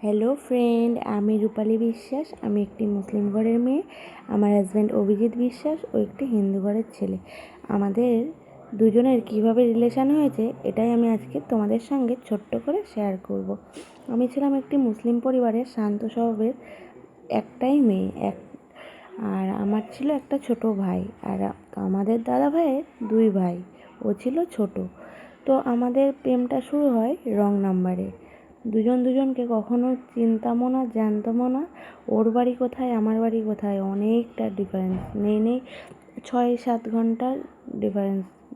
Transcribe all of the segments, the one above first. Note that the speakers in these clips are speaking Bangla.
হ্যালো ফ্রেন্ড, আমি রূপালী বিশ্বাস। আমি একটি মুসলিম ঘরের মেয়ে। আমার হাজব্যান্ড অভিজিৎ বিশ্বাস ও একটি হিন্দু ঘরের ছেলে। আমাদের দুজনের কিভাবে রিলেশান হয়েছে এটাই আমি আজকে তোমাদের সঙ্গে ছোট্ট করে শেয়ার করব। আমি ছিলাম একটি মুসলিম পরিবারের শান্ত স্বভাবের একটাই মেয়ে, আর আমার ছিল একটা ছোট ভাই। আর আমাদের দাদা ভাইয়ের দুই ভাই, ও ছিল ছোট। তো আমাদের প্রেমটা শুরু হয় রং নাম্বারে। দুজনকে কখনো চিনতামও না, জানতামও না। ওর বাড়ি কোথায়, আমার বাড়ি কোথায়, অনেকটা ডিফারেন্স, নেই 6-7 ঘন্টার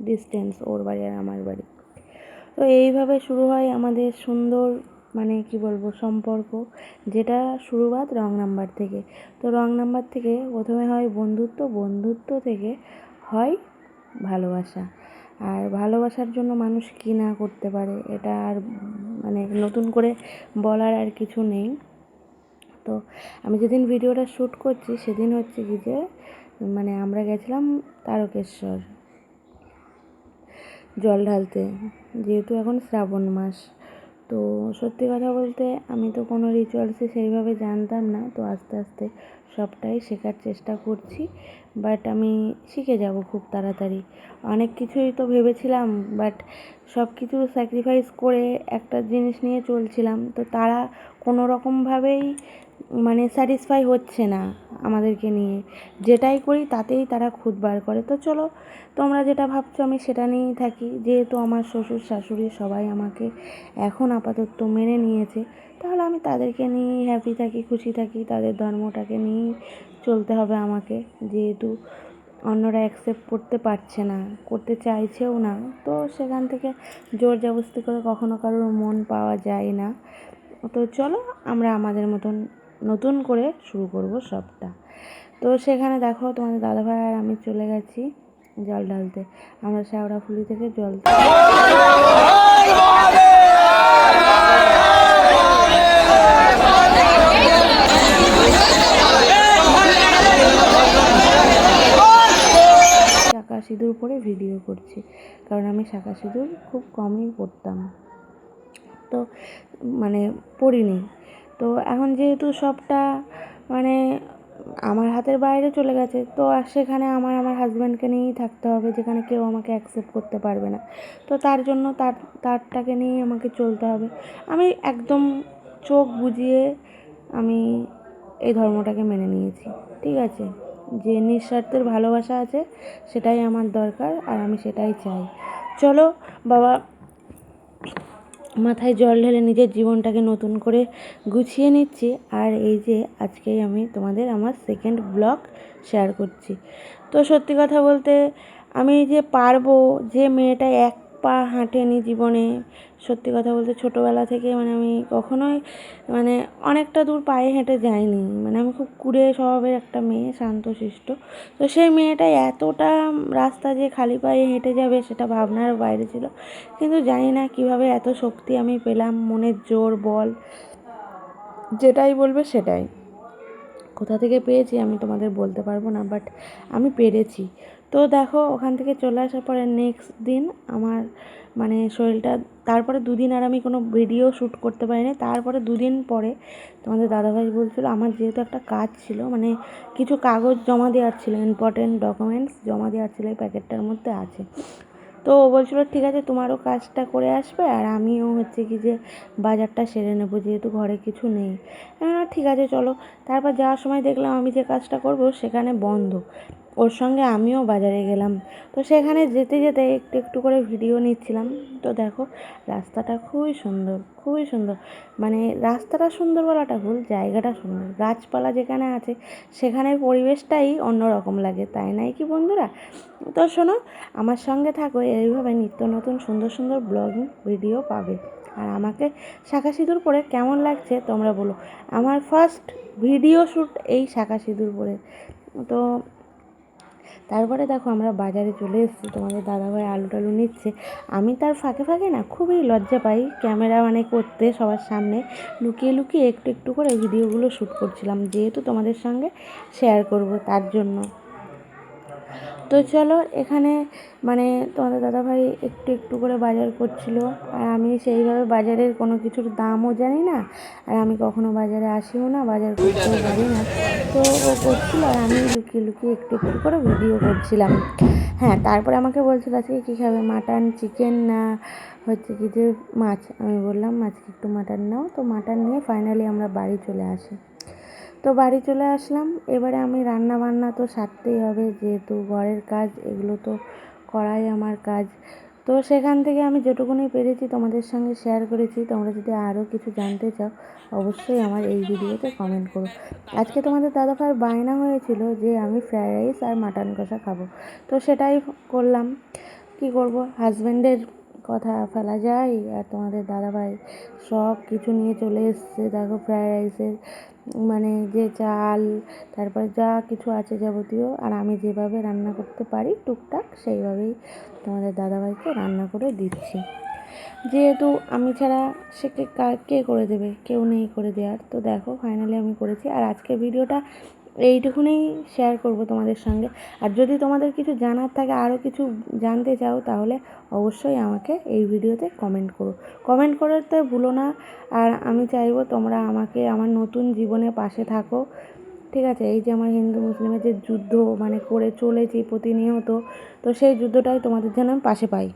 ডিস্টেন্স ওর বাড়ি আর আমার বাড়ি। তো এইভাবে শুরু হয় আমাদের সুন্দর, মানে কি বলবো, সম্পর্ক, যেটা শুরুয়াত রং নাম্বার থেকে। তো রং নাম্বার থেকে প্রথমে হয় বন্ধুত্ব থেকে হয় ভালোবাসা। আর ভালোবাসার জন্য মানুষ কী না করতে পারে, এটা আর মানে নতুন করে বলার আর কিছু নেই। তো আমি যেদিন ভিডিওটা শ্যুট করছি সেদিন হচ্ছে কি যে, মানে আমরা গেছিলাম তারকেশ্বর জল ঢালতে, যেহেতু এখন শ্রাবণ মাস। তো সত্যি কথা বলতে আমি তো কোনো রিচুয়ালসে সেইভাবে জানতাম না। তো আস্তে আস্তে সবটাই শেখার চেষ্টা করছি, বাট আমি শিখে যাব খুব তাড়াতাড়ি। অনেক কিছুই তো ভেবেছিলাম, বাট সব কিছু স্যাক্রিফাইস করে একটা জিনিস নিয়ে চলছিলাম। তো তারা কোনো রকমভাবেই মানে স্যাটিসফাই হচ্ছে না আমাদেরকে নিয়ে। যেটাই করি তাতেই তারা খুঁত বার করে। তো চলো, তোমরা যেটা ভাবছো আমি সেটা নিয়েই থাকি। যেহেতু আমার শ্বশুর শাশুড়ি সবাই আমাকে এখন আপাতত মেনে নিয়েছে, তাহলে আমি তাদেরকে নিয়েই হ্যাপি থাকি, খুশি থাকি। তাদের ধর্মটাকে নিয়েই চলতে হবে আমাকে, যেহেতু অন্যরা অ্যাকসেপ্ট করতে পারছে না, করতে চাইছেও না। তো সেখান থেকে জোর জবরদস্তি করে কখনো কারোর মন পাওয়া যায় না। তো চলো, আমরা আমাদের মতন নতুন করে শুরু করব সবটা। তো সেখানে দেখো, তোমাদের দাদাভাই আর আমি চলে গেছি জল ঢালতে। আমরা শেওড়াফুলি থেকে জল শাঁখা সিঁদুর পরে ভিডিও করছি, কারণ আমি শাঁখা সিঁদুর খুব কমই পরতাম, তো মানে পড়িনি। তো এখন যেহেতু সবটা মানে আমার হাতের বাইরে চলে গেছে, তো আর সেখানে আমার হাজব্যান্ডকে নিয়েই থাকতে হবে, যেখানে কেউ আমাকে অ্যাকসেপ্ট করতে পারবে না। তো তার জন্য তারটাকে নিয়েই আমাকে চলতে হবে। আমি একদম চোখ বুজিয়ে আমি এই ধর্মটাকে মেনে নিয়েছি। ঠিক আছে, যে নিঃস্বার্থের ভালোবাসা আছে সেটাই আমার দরকার, আর আমি সেটাই চাই। চলো বাবা, মাথায় জল ঢেলে নিজের জীবনটাকে নতুন করে গুছিয়ে নিচ্ছি। আর এই যে আজকেই আমি তোমাদের আমার সেকেন্ড ব্লগ শেয়ার করছি। তো সত্যি কথা বলতে, আমি যে পারবো, যে মেয়েটা এক পা হাঁটেনি জীবনে, সত্যি কথা বলতে ছোটোবেলা থেকে মানে আমি কখনোই মানে অনেকটা দূর পায়ে হেঁটে যাইনি। মানে আমি খুব কুঁড়ে স্বভাবের একটা মেয়ে, শান্তশিষ্ট। তো সেই মেয়েটা এতটা রাস্তা যে খালি পায়ে হেঁটে যাবে সেটা ভাবনার বাইরে ছিল। কিন্তু জানি না কিভাবে এত শক্তি আমি পেলাম, মনের জোর, বল, যেটাই বলবে সেটাই। কোথা থেকে পেয়েছি আমি তোমাদের বলতে পারবো না, বাট আমি পেরেছি। তো দেখো, ওখান থেকে চলে আসার পরে নেক্সট দিন আমার মানে শরীরটা, তারপরে 2 দিন আর আমি কোনো ভিডিও শ্যুট করতে পারিনি। তারপরে 2 দিন পরে তোমাদের দাদাভাই বলছিল, আমার যেহেতু একটা কাজ ছিল, মানে কিছু কাগজ জমা দেওয়ার ছিল, ইম্পর্টেন্ট ডকুমেন্টস জমা দেওয়ার ছিল, এই প্যাকেটটার মধ্যে আছে। তো ও বলছিল ঠিক আছে, তোমারও কাজটা করে আসবে, আর আমিও হচ্ছে কি যে বাজারটা সেরে নেবো, যেহেতু ঘরে কিছু নেই। ঠিক আছে চলো। তারপর যাওয়ার সময় দেখলাম আমি যে কাজটা করব সেখানে বন্ধ, ওর সঙ্গে আমিও বাজারে গেলাম। তো সেখানে যেতে যেতে একটু একটু করে ভিডিও নিচ্ছিলাম। তো দেখো, রাস্তাটা খুবই সুন্দর, খুবই সুন্দর। মানে রাস্তাটা সুন্দর বলাটা ভুল, জায়গাটা সুন্দর, গাছপালা যেখানে আছে সেখানের পরিবেশটাই অন্যরকম লাগে, তাই নাই কি বন্ধুরা? তো শোনো, আমার সঙ্গে থাকো, এইভাবে নিত্য নতুন সুন্দর সুন্দর ব্লগিং ভিডিও পাবে। আর আমাকে শাঁখা সিঁদুর পরে কেমন লাগছে তোমরা বলো। আমার ফার্স্ট ভিডিও শ্যুট এই শাঁখা সিঁদুর পরে। তো তারপরে দেখো, আমরা বাজারে চলে এসেছি, তোমাদের দাদাভাই আলু টালু নিচ্ছে। আমি তার ফাঁকে ফাঁকে না খুবই লজ্জা পাই ক্যামেরা মানে করতে, সবার সামনে লুকিয়ে লুকিয়ে একটু একটু করে ভিডিওগুলো শ্যুট করছিলাম, যেহেতু তোমাদের সঙ্গে শেয়ার করব তার জন্য। তো চলো, এখানে মানে তোমাদের দাদাভাই একটু একটু করে বাজার করছিল, আর আমি সেইভাবে বাজারের কোনো কিছুর দামও জানি না, আর আমি কখনো বাজারে আসিও না, বাজার করতেও পারি না। তো ও করছিল আর আমি লুকিয়ে লুকিয়ে একটু একটু করে ভিডিও করছিলাম। হ্যাঁ, তারপরে আমাকে বলছিল আজকে কী খাবে, মাটন, চিকেন না হচ্ছে কি যে মাছ। আমি বললাম আজকে একটু মাটন নাও। তো মাটন নিয়ে ফাইনালি আমরা বাড়ি চলে আসি। তো বাড়ি চলে আসলাম। এবারে আমি রান্না বান্না তো সারতেই হবে, যেহেতু ঘরের কাজ, এগুলো তো করাই আমার কাজ। তো সেখান থেকে আমি যেটুকুনি পেরেছি তোমাদের সঙ্গে শেয়ার করেছি। তোমরা যদি আরও কিছু জানতে চাও অবশ্যই আমার এই ভিডিওতে কমেন্ট করো। আজকে তোমাদের দাদাভাইয়ের বায়না হয়েছিল যে আমি ফ্রায়েড রাইস আর মাটন কষা খাবো, তো সেটাই করলাম। কি করব, হাজব্যান্ডের কথা ফেলা যায়? আর তোমাদের দাদাভাই সব কিছু নিয়ে চলে এসছে। দেখো, ফ্রায়েড রাইসের মানে যে চাল, তারপর যা কিছু আছে যাবতীয়, আর আমি যেভাবে রান্না করতে পারি টুকটাক সেইভাবেই তোমাদের দাদাভাইকে রান্না করে দিচ্ছি। যেহেতু আমি ছাড়া সে কে করে দেবে, কেউ নেই করে দেওয়ার। তো দেখো ফাইনালি আমি করেছি, আর আজকের ভিডিওটা এইটুকুনি শেয়ার করব তোমাদের সঙ্গে। আর যদি তোমাদের কিছু জানার থাকে, আরও কিছু জানতে চাও, তাহলে অবশ্যই আমাকে এই ভিডিওতে কমেন্ট করো, কমেন্ট করতে ভুলো না। আর আমি চাইবো তোমরা আমাকে আমার নতুন জীবনে পাশে থাকো, ঠিক আছে? এই যে আমার হিন্দু মুসলিমের যে যুদ্ধ মানে করে চলেছি প্রতিনিয়ত, তো সেই যুদ্ধটাই তোমাদের জন্য আমি পাশে পাই।